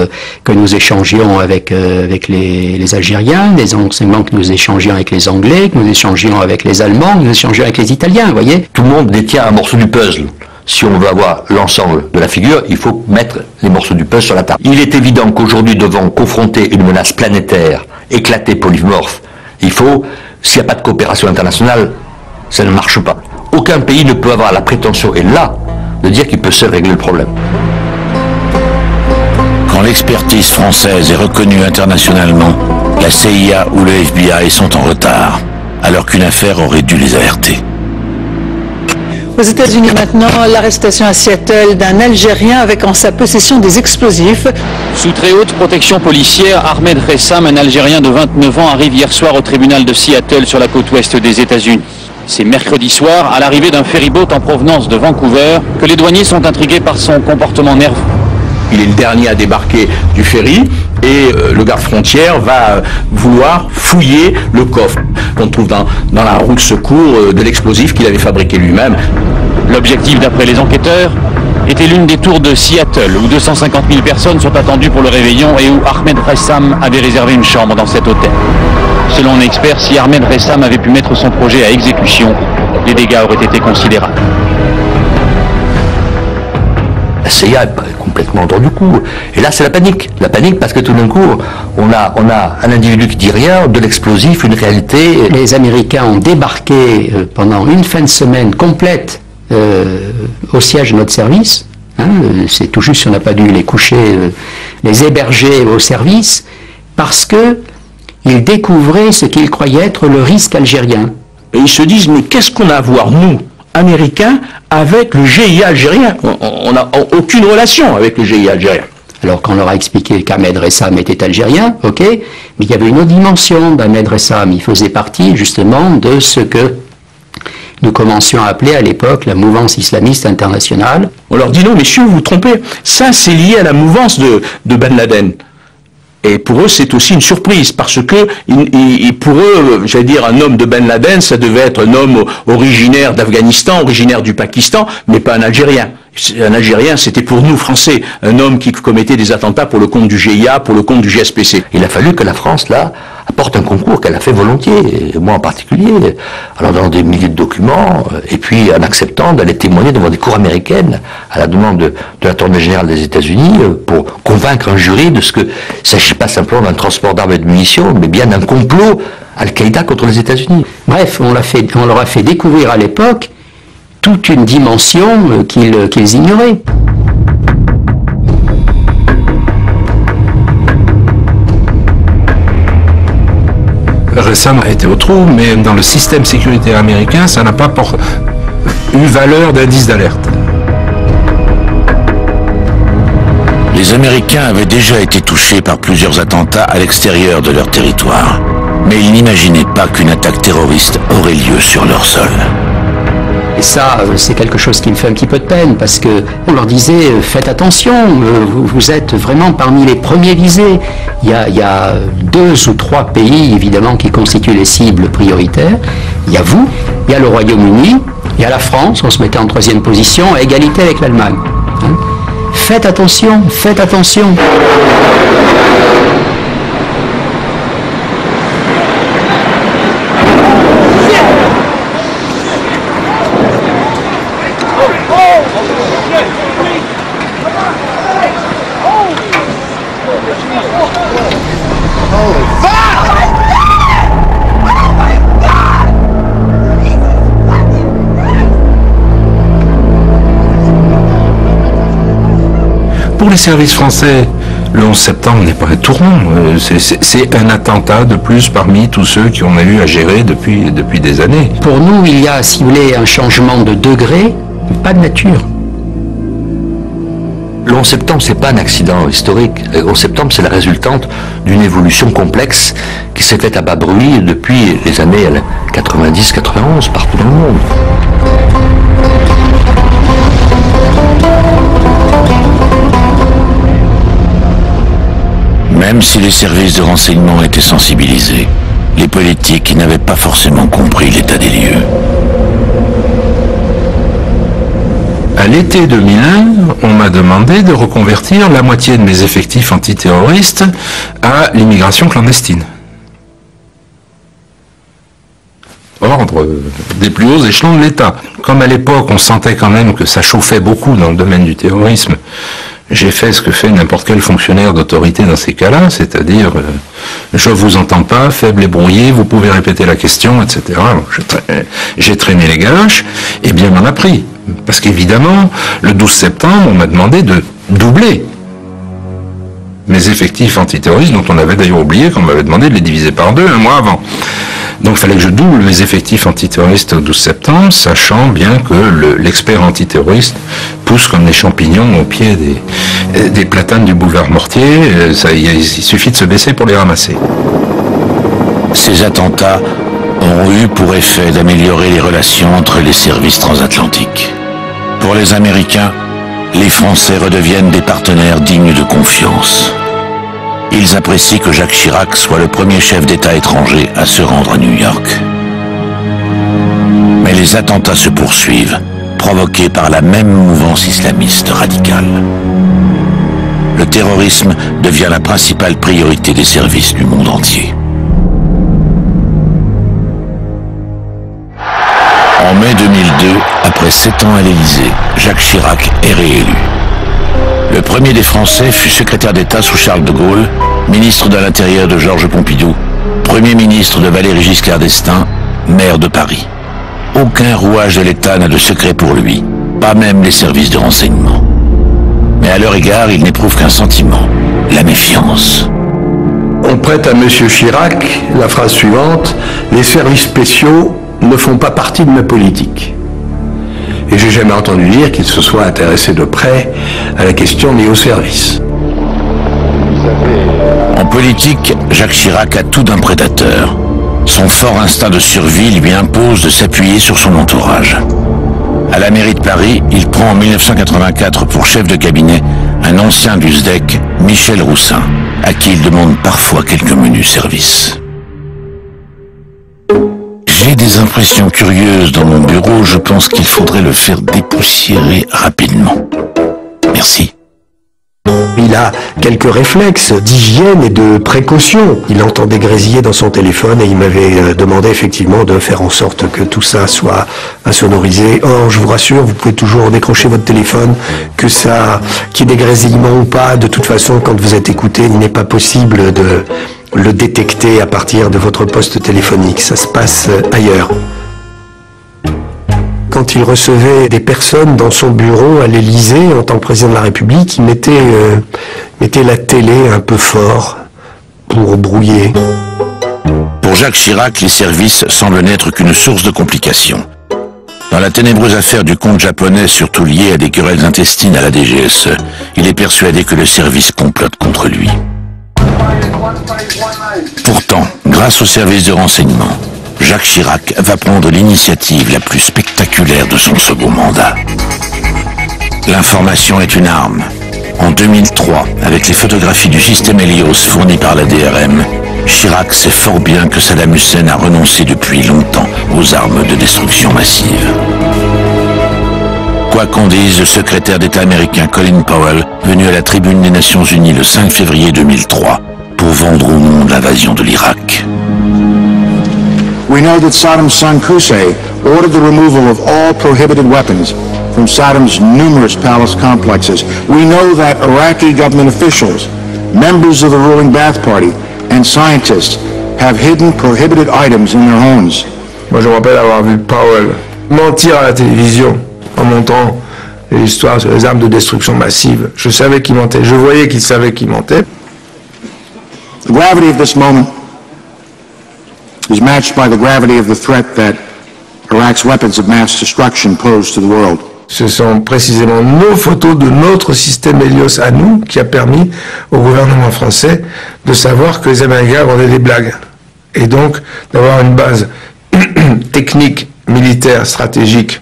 S23: que nous échangions avec les Algériens, des renseignements que nous échangions avec les Anglais, que nous échangions avec les Allemands, que nous échangions avec les Italiens, vous voyez.
S6: Tout le monde détient un morceau du puzzle. Si on veut avoir l'ensemble de la figure, il faut mettre les morceaux du puzzle sur la table. Il est évident qu'aujourd'hui, devant confronter une menace planétaire, éclatée, polymorphe, il faut, s'il n'y a pas de coopération internationale, ça ne marche pas. Aucun pays ne peut avoir la prétention, et là, de dire qu'il peut seul régler le problème.
S4: Quand l'expertise française est reconnue internationalement, la CIA ou le FBI sont en retard, alors qu'une affaire aurait dû les alerter.
S11: Aux États-Unis maintenant, l'arrestation à Seattle d'un Algérien avec en sa possession des explosifs.
S12: Sous très haute protection policière, Ahmed Ressam, un Algérien de 29 ans, arrive hier soir au tribunal de Seattle sur la côte ouest des États-Unis. C'est mercredi soir, à l'arrivée d'un ferryboat en provenance de Vancouver, que les douaniers sont intrigués par son comportement nerveux.
S2: Il est le dernier à débarquer du ferry et le garde-frontière va vouloir fouiller le coffre qu'on trouve dans la roue de secours de l'explosif qu'il avait fabriqué lui-même.
S12: L'objectif, d'après les enquêteurs, était l'une des tours de Seattle, où 250 000 personnes sont attendues pour le réveillon et où Ahmed Ressam avait réservé une chambre dans cet hôtel. Selon un expert, si Ahmed Ressam avait pu mettre son projet à exécution, les dégâts auraient été considérables.
S6: La CIA est complètement hors du coup. Et là, c'est la panique. La panique parce que tout d'un coup, on a un individu qui dit rien, de l'explosif, une réalité.
S23: Les Américains ont débarqué pendant une fin de semaine complète au siège de notre service. C'est tout juste si on n'a pas dû les coucher, les héberger au service, parce que ils découvraient ce qu'ils croyaient être le risque algérien.
S2: Et ils se disent, mais qu'est-ce qu'on a à voir, nous, Américains, avec le GIA algérien? On n'a aucune relation avec le GIA algérien.
S23: Alors qu'on leur a expliqué qu'Ahmed Ressam était algérien, ok, mais il y avait une autre dimension d'Ahmed Ressam. Il faisait partie justement de ce que nous commencions à appeler à l'époque la mouvance islamiste internationale.
S2: On leur dit non, messieurs, vous vous trompez. Ça, c'est lié à la mouvance de Ben Laden. Et pour eux, c'est aussi une surprise, parce que pour eux, j'allais dire, un homme de Ben Laden, ça devait être un homme originaire d'Afghanistan, originaire du Pakistan, mais pas un Algérien. Un Algérien, c'était pour nous, Français, un homme qui commettait des attentats pour le compte du GIA, pour le compte du GSPC.
S6: Il a fallu que la France, là, apporte un concours qu'elle a fait volontiers, et moi en particulier, alors dans des milliers de documents, et puis en acceptant d'aller témoigner devant des cours américaines, à la demande de l'Attorney général des États-Unis, pour convaincre un jury de ce que, il ne s'agit pas simplement d'un transport d'armes et de munitions, mais bien d'un complot Al-Qaïda contre les États-Unis.
S23: Bref, on leur a fait découvrir à l'époque toute une dimension qu'ils ignoraient.
S24: Ressam a été au trou, mais dans le système sécuritaire américain, ça n'a pas
S21: eu valeur d'indice d'alerte.
S4: Les Américains avaient déjà été touchés par plusieurs attentats à l'extérieur de leur territoire. Mais ils n'imaginaient pas qu'une attaque terroriste aurait lieu sur leur sol.
S23: Et ça, c'est quelque chose qui me fait un petit peu de peine, parce que on leur disait, faites attention, vous êtes vraiment parmi les premiers visés. Il y a 2 ou 3 pays, évidemment, qui constituent les cibles prioritaires. Il y a vous, il y a le Royaume-Uni, il y a la France, on se mettait en 3e position, à égalité avec l'Allemagne. Hein? Faites attention, faites attention.
S21: Pour les services français, le 11 septembre n'est pas un tour rond. C'est un attentat de plus parmi tous ceux qui ont eu à gérer depuis des années.
S23: Pour nous, il y a, si vous voulez, un changement de degré, pas de nature.
S6: Le 11 septembre, c'est pas un accident historique. Le 11 septembre, c'est la résultante d'une évolution complexe qui s'est faite à bas bruit depuis les années 90-91, partout dans le monde.
S4: Même si les services de renseignement étaient sensibilisés, les politiques n'avaient pas forcément compris l'état des lieux.
S21: À l'été 2001, on m'a demandé de reconvertir la moitié de mes effectifs antiterroristes à l'immigration clandestine. Ordre des plus hauts échelons de l'État. Comme à l'époque, on sentait quand même que ça chauffait beaucoup dans le domaine du terrorisme, j'ai fait ce que fait n'importe quel fonctionnaire d'autorité dans ces cas-là, c'est-à-dire je vous entends pas, faible et brouillé, vous pouvez répéter la question, etc. J'ai traîné les galoches, et bien m'en a pris. Parce qu'évidemment, le 12 septembre, on m'a demandé de doubler mes effectifs antiterroristes, dont on avait d'ailleurs oublié qu'on m'avait demandé de les diviser par 2 un mois avant. Donc il fallait que je double mes effectifs antiterroristes au 12 septembre, sachant bien que l'expert antiterroriste pousse comme des champignons au pied des platanes du boulevard Mortier. Il suffit de se baisser pour les ramasser.
S4: Ces attentats ont eu pour effet d'améliorer les relations entre les services transatlantiques. Pour les Américains, les Français redeviennent des partenaires dignes de confiance. Ils apprécient que Jacques Chirac soit le premier chef d'État étranger à se rendre à New York. Mais les attentats se poursuivent, provoqués par la même mouvance islamiste radicale. Le terrorisme devient la principale priorité des services du monde entier. En mai 2002, après 7 ans à l'Élysée, Jacques Chirac est réélu. Le premier des Français fut secrétaire d'État sous Charles de Gaulle, ministre de l'Intérieur de Georges Pompidou, Premier ministre de Valéry Giscard d'Estaing, maire de Paris. Aucun rouage de l'État n'a de secret pour lui, pas même les services de renseignement. Mais à leur égard, il n'éprouve qu'un sentiment, la méfiance.
S10: On prête à M. Chirac la phrase suivante: « Les services spéciaux ne font pas partie de ma politique ». Et j'ai jamais entendu dire qu'il se soit intéressé de près à la question liée au service.
S4: En politique, Jacques Chirac a tout d'un prédateur. Son fort instinct de survie lui impose de s'appuyer sur son entourage. À la mairie de Paris, il prend en 1984 pour chef de cabinet un ancien du SDEC, Michel Roussin, à qui il demande parfois quelques menus services. J'ai des impressions curieuses dans mon bureau, je pense qu'il faudrait le faire dépoussiérer rapidement. Merci.
S10: Il a quelques réflexes d'hygiène et de précaution. Il entendait grésiller dans son téléphone et il m'avait demandé effectivement de faire en sorte que tout ça soit insonorisé. Or, je vous rassure, vous pouvez toujours décrocher votre téléphone, qu'il y ait des grésillements ou pas. De toute façon, quand vous êtes écouté, il n'est pas possible de le détecter à partir de votre poste téléphonique. Ça se passe ailleurs. Quand il recevait des personnes dans son bureau à l'Élysée en tant que président de la République, il mettait la télé un peu fort pour brouiller.
S4: Pour Jacques Chirac, les services semblent n'être qu'une source de complications. Dans la ténébreuse affaire du compte japonais, surtout liée à des querelles intestines à la DGSE, il est persuadé que le service complote contre lui. Pourtant, grâce au service de renseignement, Jacques Chirac va prendre l'initiative la plus spectaculaire de son second mandat. L'information est une arme. En 2003, avec les photographies du système Helios fournies par la DRM, Chirac sait fort bien que Saddam Hussein a renoncé depuis longtemps aux armes de destruction massive. Quoi qu'en dise le secrétaire d'État américain Colin Powell, venu à la tribune des Nations Unies le 5 février 2003, pour vendre au monde l'invasion de l'Irak.
S8: We know that Saddam's son Qusay ordered the removal of all prohibited weapons from Saddam's numerous palace complexes. We know that Iraqi government officials, members of the ruling Ba'ath Party, and scientists have hidden prohibited items in their homes.
S20: Moi, je me rappelle avoir vu Powell mentir à la télévision en montrant l'histoire sur les armes de destruction massive. Je savais qu'il mentait. Je voyais qu'il savait qu'il mentait.
S8: The gravity of this moment is matched by the gravity of the threat that Iraq's weapons of mass destruction pose to the world.
S20: Ce sont précisément nos photos de notre système Helios à nous qui a permis au gouvernement français de savoir que les Américains vendaient des blagues. Et donc d'avoir une base technique, militaire, stratégique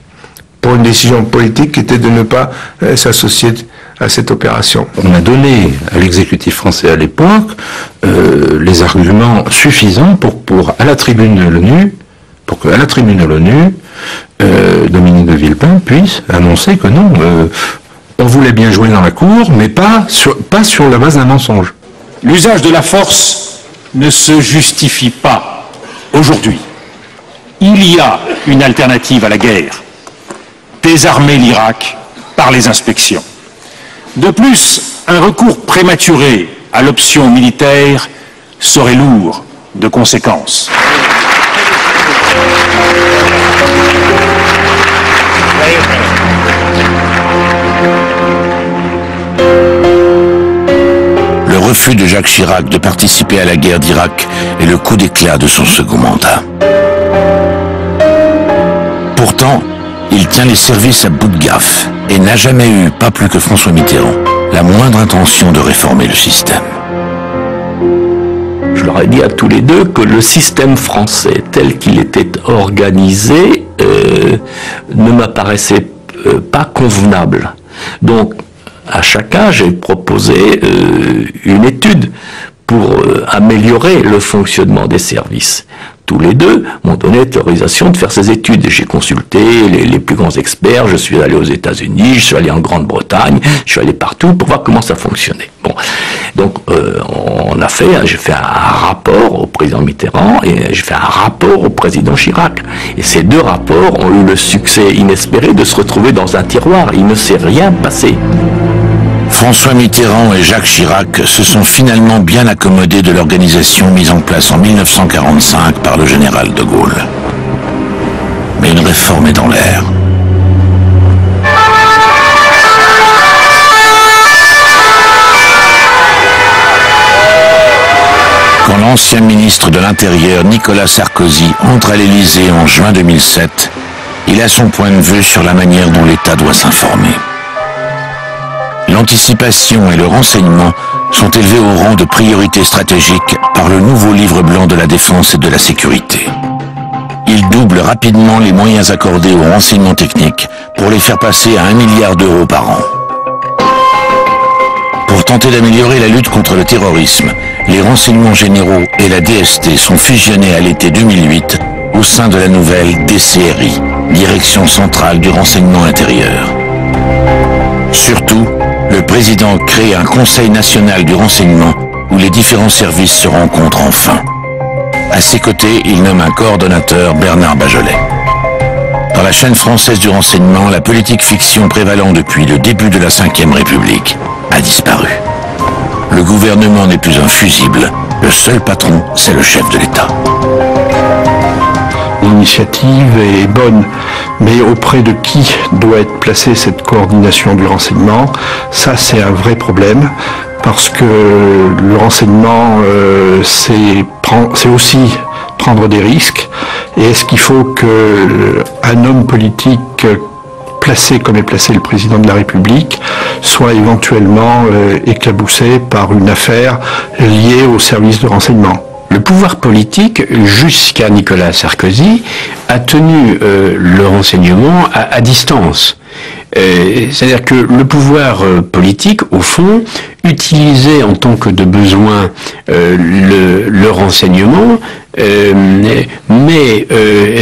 S20: pour une décision politique qui était de ne pas s'associer à cette opération.
S21: On a donné à l'exécutif français à l'époque les arguments suffisants pour à la tribune de l'ONU, pour qu'à la tribune de l'ONU, Dominique de Villepin puisse annoncer que non, on voulait bien jouer dans la cour, mais pas sur la base d'un mensonge.
S13: L'usage de la force ne se justifie pas aujourd'hui. Il y a une alternative à la guerre. Désarmer l'Irak par les inspections. De plus, un recours prématuré à l'option militaire serait lourd de conséquences.
S4: Le refus de Jacques Chirac de participer à la guerre d'Irak est le coup d'éclat de son second mandat. Pourtant, il tient les services à bout de gaffe et n'a jamais eu, pas plus que François Mitterrand, la moindre intention de réformer le système.
S6: Je leur ai dit à tous les deux que le système français tel qu'il était organisé ne m'apparaissait pas convenable. Donc, à chacun, j'ai proposé une étude pour améliorer le fonctionnement des services. Tous les deux m'ont donné l'autorisation de faire ces études. J'ai consulté les plus grands experts, je suis allé aux États-Unis, je suis allé en Grande-Bretagne, je suis allé partout pour voir comment ça fonctionnait. Bon, donc j'ai fait un rapport au président Mitterrand et j'ai fait un rapport au président Chirac. Et ces deux rapports ont eu le succès inespéré de se retrouver dans un tiroir. Il ne s'est rien passé.
S4: François Mitterrand et Jacques Chirac se sont finalement bien accommodés de l'organisation mise en place en 1945 par le général de Gaulle. Mais une réforme est dans l'air. Quand l'ancien ministre de l'Intérieur Nicolas Sarkozy entre à l'Élysée en juin 2007, il a son point de vue sur la manière dont l'État doit s'informer. L'anticipation et le renseignement sont élevés au rang de priorité stratégique par le nouveau livre blanc de la défense et de la sécurité. Il double rapidement les moyens accordés aux renseignements techniques pour les faire passer à 1 milliard d'euros par an. Pour tenter d'améliorer la lutte contre le terrorisme, les renseignements généraux et la DST sont fusionnés à l'été 2008 au sein de la nouvelle DCRI, Direction centrale du renseignement intérieur. Surtout, le président crée un Conseil national du renseignement où les différents services se rencontrent enfin. À ses côtés, il nomme un coordonnateur, Bernard Bajolet. Dans la chaîne française du renseignement, la politique fiction prévalant depuis le début de la Ve République a disparu. Le gouvernement n'est plus infusible. Le seul patron, c'est le chef de l'État.
S5: L'initiative est bonne, mais auprès de qui doit être placée cette coordination du renseignement? Ça, c'est un vrai problème, parce que le renseignement, c'est aussi prendre des risques, Et est-ce qu'il faut qu'un homme politique placé comme est placé le président de la République soit éventuellement éclaboussé par une affaire liée au service de renseignement?
S23: Le pouvoir politique, jusqu'à Nicolas Sarkozy, a tenu le renseignement à distance. C'est-à-dire que le pouvoir politique, au fond, utilisait en tant que de besoin le renseignement, mais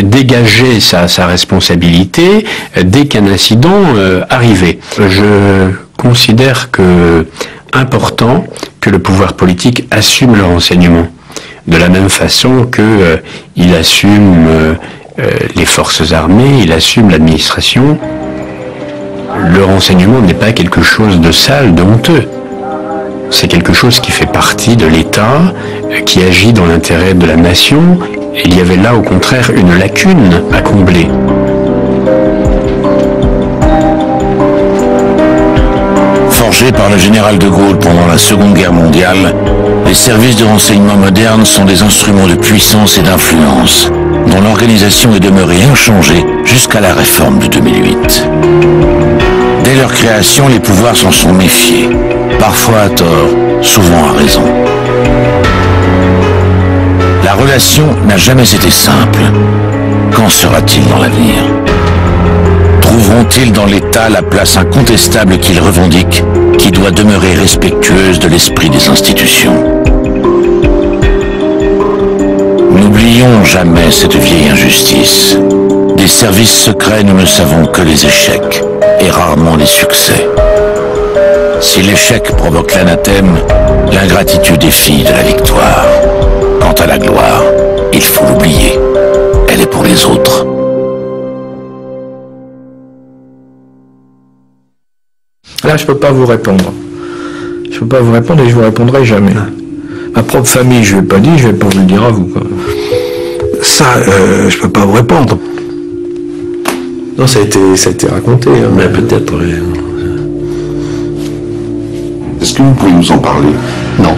S23: dégageait sa responsabilité dès qu'un incident arrivait. Je considère que important que le pouvoir politique assume le renseignement, de la même façon que il assume les forces armées, il assume l'administration. Le renseignement n'est pas quelque chose de sale, de honteux. C'est quelque chose qui fait partie de l'État, qui agit dans l'intérêt de la nation. Et il y avait là, au contraire, une lacune à combler.
S4: Forgés par le général de Gaulle pendant la Seconde Guerre mondiale, les services de renseignement modernes sont des instruments de puissance et d'influence, dont l'organisation est demeurée inchangée jusqu'à la réforme de 2008. Dès leur création, les pouvoirs s'en sont méfiés, parfois à tort, souvent à raison. La relation n'a jamais été simple. Qu'en sera-t-il dans l'avenir? Trouveront-ils dans l'État la place incontestable qu'ils revendiquent, qui doit demeurer respectueuse de l'esprit des institutions? N'oublions jamais cette vieille injustice. Des services secrets, nous ne savons que les échecs, et rarement les succès. Si l'échec provoque l'anathème, l'ingratitude est fille de la victoire. Quant à la gloire, il faut l'oublier. Elle est pour les autres.
S18: Là, je peux pas vous répondre. Je peux pas vous répondre et je vous répondrai jamais. Ma propre famille, je l'ai pas dit, je vais pas vous le dire à vous, quoi.
S1: Ça, je peux pas vous répondre.
S18: Non, ça a été raconté. Hein.
S7: Mais peut-être.
S3: Est-ce que vous pouvez nous en parler?
S23: Non.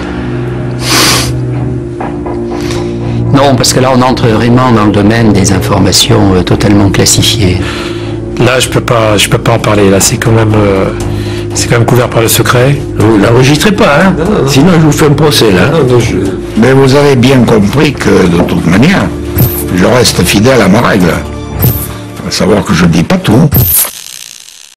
S23: Non, parce que là, on entre vraiment dans le domaine des informations totalement classifiées.
S10: Là, je peux pas en parler. Là, c'est quand même couvert par le secret.
S7: Vous l'enregistrez pas, hein? Non. Sinon, je vous fais un procès, là.
S3: Non, mais vous avez bien compris que, de toute manière, je reste fidèle à ma règle. À savoir que je ne dis pas tout.